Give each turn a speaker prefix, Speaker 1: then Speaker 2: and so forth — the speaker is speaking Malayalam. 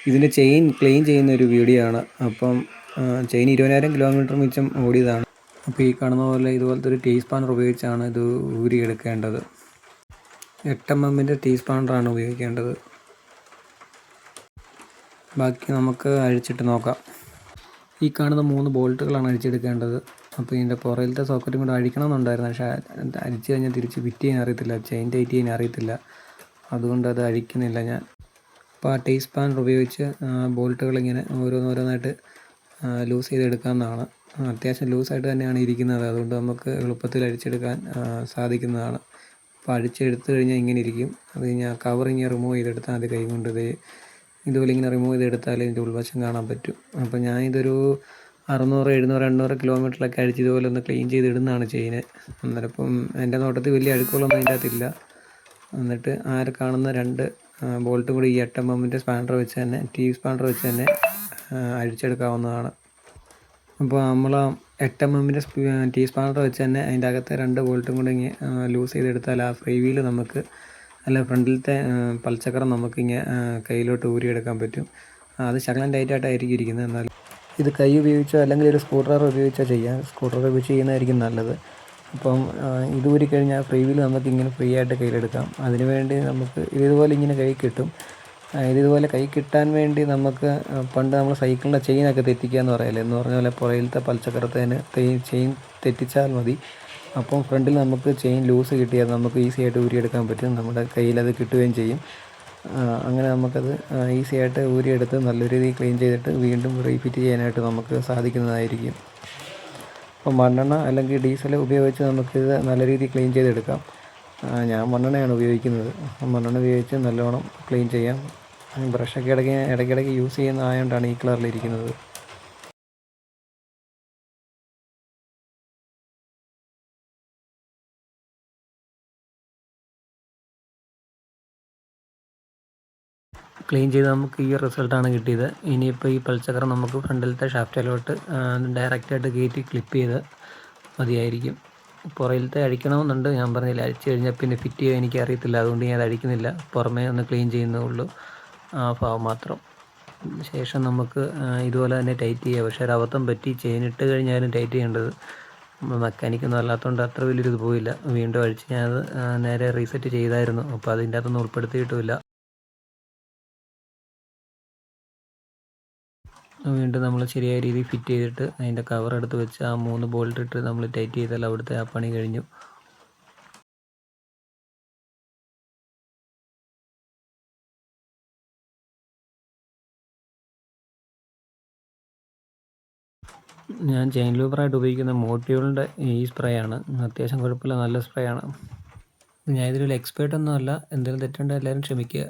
Speaker 1: ഇതിൻ്റെ ചെയിൻ ക്ലീൻ ചെയ്യുന്ന ഒരു വീഡിയോ ആണ്. അപ്പം ചെയിൻ 20,000 കിലോമീറ്റർ മിച്ചം ഓടിയതാണ്. അപ്പോൾ ഈ കാണുന്ന പോലെ ഇതുപോലത്തെ ഒരു ടീ സ്പാനർ ഉപയോഗിച്ചാണ് ഇത് ഊരിയെടുക്കേണ്ടത്. 8mm ടീ സ്പാനറാണ് ഉപയോഗിക്കേണ്ടത്. ബാക്കി നമുക്ക് അഴിച്ചിട്ട് നോക്കാം. ഈ കാണുന്ന 3 ബോൾട്ടുകളാണ് അഴിച്ചെടുക്കേണ്ടത്. അപ്പോൾ ഇതിൻ്റെ പുറകിലത്തെ സോക്കറ്റും കൂടെ അഴിക്കണമെന്നുണ്ടായിരുന്നു. പക്ഷേ അഴിച്ചു കഴിഞ്ഞാൽ തിരിച്ച് ഫിറ്റ് ചെയ്യാൻ അറിയത്തില്ല, ചെയിൻ ടൈറ്റ് ചെയ്യാൻ അറിയത്തില്ല. അതുകൊണ്ട് അത് അഴിക്കുന്നില്ല ഞാൻ. അപ്പോൾ ആ ടീ സ്പാനർ ഉപയോഗിച്ച് ബോൾട്ടുകളിങ്ങനെ ഓരോന്നോരോന്നായിട്ട് ലൂസ് ചെയ്തെടുക്കാവുന്നതാണ്. അത്യാവശ്യം ലൂസായിട്ട് തന്നെയാണ് ഇരിക്കുന്നത്. അതുകൊണ്ട് നമുക്ക് എളുപ്പത്തിൽ അഴിച്ചെടുക്കാൻ സാധിക്കുന്നതാണ്. അപ്പോൾ അഴിച്ചെടുത്ത് കഴിഞ്ഞാൽ ഇങ്ങനെ ഇരിക്കും. അത് കഴിഞ്ഞാൽ കവറിങ് റിമൂവ് ചെയ്തെടുത്താൽ മതി കൈ കൊണ്ട്. ഇതുപോലെ ഇങ്ങനെ റിമൂവ് ചെയ്തെടുത്താലേ ഇതിൻ്റെ ഉൾവശം കാണാൻ പറ്റും. അപ്പോൾ ഞാനിതൊരു 600, 700, 800 കിലോമീറ്ററിലൊക്കെ അഴിച്ച് ഇതുപോലെ ഒന്ന് ക്ലീൻ ചെയ്തിടുന്നതാണ് ചെയിന്. അന്നേരം ഇപ്പം എൻ്റെ നോട്ടത്തിൽ വലിയ അഴുക്കുകളൊന്നും അതിൻ്റെ അകത്തില്ല. എന്നിട്ട് കാണുന്ന 2 ബോൾട്ടും കൂടി ഈ 8mm സ്പാനർ വെച്ച് തന്നെ, ടീ സ്പാനർ വെച്ച് തന്നെ അഴിച്ചെടുക്കാവുന്നതാണ്. അപ്പോൾ നമ്മൾ 8mm ടീ സ്പാനർ വെച്ച് തന്നെ അതിൻ്റെ അകത്തെ 2 ബോൾട്ടും കൂടി ഇങ്ങനെ ലൂസ് ചെയ്തെടുത്താൽ ആ ഫ്രീ വീല് നമുക്ക്, അല്ല ഫ്രണ്ടിലത്തെ പൽച്ചക്രം നമുക്കിങ്ങനെ കയ്യിലോട്ട് ഊരിയെടുക്കാൻ പറ്റും. അത് ശകലം ടൈറ്റായിട്ടായിരിക്കും ഇരിക്കുന്നത്. എന്നാൽ ഇത് കൈ ഉപയോഗിച്ചോ അല്ലെങ്കിൽ ഒരു സ്ക്രൂ ഡ്രൈവർ ഉപയോഗിച്ചോ ചെയ്യാം. സ്ക്രൂ ഡ്രൈവർ ഉപയോഗിച്ച് ചെയ്യുന്നതായിരിക്കും നല്ലത്. അപ്പം ഇത് ഊരിക്കഴിഞ്ഞാൽ ഫ്രീ വീല് നമുക്കിങ്ങനെ ഫ്രീ ആയിട്ട് കയ്യിലെടുക്കാം. അതിനുവേണ്ടി നമുക്ക് ഇതുപോലെ ഇങ്ങനെ കൈ കിട്ടും. ഇതുപോലെ കൈ കിട്ടാൻ വേണ്ടി നമുക്ക് പണ്ട് നമ്മൾ സൈക്കിളിൻ്റെ ചെയിനൊക്കെ തെറ്റിക്കുക എന്ന് പറയല്ലേ, എന്ന് പറഞ്ഞ പോലെ പുറകിലത്തെ പൽച്ചക്രത്തേന് ചെയിൻ തെറ്റിച്ചാൽ മതി. അപ്പം ഫ്രണ്ടിൽ നമുക്ക് ചെയിൻ ലൂസ് കിട്ടിയാൽ നമുക്ക് ഈസി ആയിട്ട് ഊരിയെടുക്കാൻ പറ്റും. നമ്മുടെ കയ്യിലത് കിട്ടുകയും ചെയ്യും. അങ്ങനെ നമുക്കത് ഈസി ആയിട്ട് ഊരിയെടുത്ത് നല്ല രീതിയിൽ ക്ലീൻ ചെയ്തിട്ട് വീണ്ടും റീഫിറ്റ് ചെയ്യാനായിട്ട് നമുക്ക് സാധിക്കുന്നതായിരിക്കും. അപ്പോൾ മണ്ണെണ്ണ അല്ലെങ്കിൽ ഡീസൽ ഉപയോഗിച്ച് നമുക്കിത് നല്ല രീതിയിൽ ക്ലീൻ ചെയ്തെടുക്കാം. ഞാൻ മണ്ണെണ്ണയാണ് ഉപയോഗിക്കുന്നത്. മണ്ണെണ്ണ ഉപയോഗിച്ച് നല്ലോണം ക്ലീൻ ചെയ്യാം. ബ്രഷൊക്കെ ഇടയ്ക്കിടയ്ക്ക് യൂസ് ചെയ്യുന്നതായതുകൊണ്ടാണ് ഈ കളറിലിരിക്കുന്നത്. ക്ലീൻ ചെയ്ത് നമുക്ക് ഈ റിസൾട്ടാണ് കിട്ടിയത്. ഇനിയിപ്പോൾ ഈ പൽച്ചക്രം നമുക്ക് ഫ്രണ്ടിലത്തെ ഷാഫ്റ്റിലോട്ട് ഡയറക്റ്റായിട്ട് കയറ്റി ക്ലിപ്പ് ചെയ്ത് മതിയായിരിക്കും. പുറകിലത്തെ അഴിക്കണമെന്നുണ്ട്, ഞാൻ പറഞ്ഞില്ല. അഴിച്ചു കഴിഞ്ഞാൽ പിന്നെ ഫിറ്റ് ചെയ്യാൻ എനിക്ക് അറിയത്തില്ല, അതുകൊണ്ട് ഞാൻ അത് അഴിക്കുന്നില്ല. പുറമേ ഒന്ന് ക്ലീൻ ചെയ്യുന്നേ ഉള്ളൂ, ആ ഭാഗം മാത്രം. ശേഷം നമുക്ക് ഇതുപോലെ തന്നെ ടൈറ്റ് ചെയ്യുക. പക്ഷേ ഒരു അബദ്ധം പറ്റി, ചെയിൻ ഇട്ട് കഴിഞ്ഞാലും ടൈറ്റ് ചെയ്യേണ്ടത്. മെക്കാനിക്കൊന്നും അല്ലാത്തതുകൊണ്ട് അത്ര വലിയൊരിത് പോയില്ല. വീണ്ടും അഴിച്ച് ഞാനത് നേരെ റീസെറ്റ് ചെയ്തായിരുന്നു. അപ്പോൾ അതിൻ്റെ അകത്തൊന്നും ഉൾപ്പെടുത്തിയിട്ടുമില്ല. വീണ്ടും നമ്മൾ ശരിയായ രീതിയിൽ ഫിറ്റ് ചെയ്തിട്ട് അതിൻ്റെ കവർ എടുത്ത് വെച്ച് ആ 3 ബോൾട്ട് ഇട്ട് നമ്മൾ ടൈറ്റ് ചെയ്താൽ അവിടുത്തെ ആ പണി കഴിഞ്ഞു. ഞാൻ ചെയിൻ ലൂബറായിട്ട് ഉപയോഗിക്കുന്ന മോട്ടിയോളിൻ്റെ ഈ സ്പ്രേ ആണ്. അത്യാവശ്യം കുഴപ്പമില്ല, നല്ല സ്പ്രേ ആണ്. ഞാൻ ഇതിലൊരു എക്സ്പേർട്ടൊന്നും അല്ല. എന്തെങ്കിലും തെറ്റുണ്ടെങ്കിൽ എല്ലാവരും ക്ഷമിക്കുക.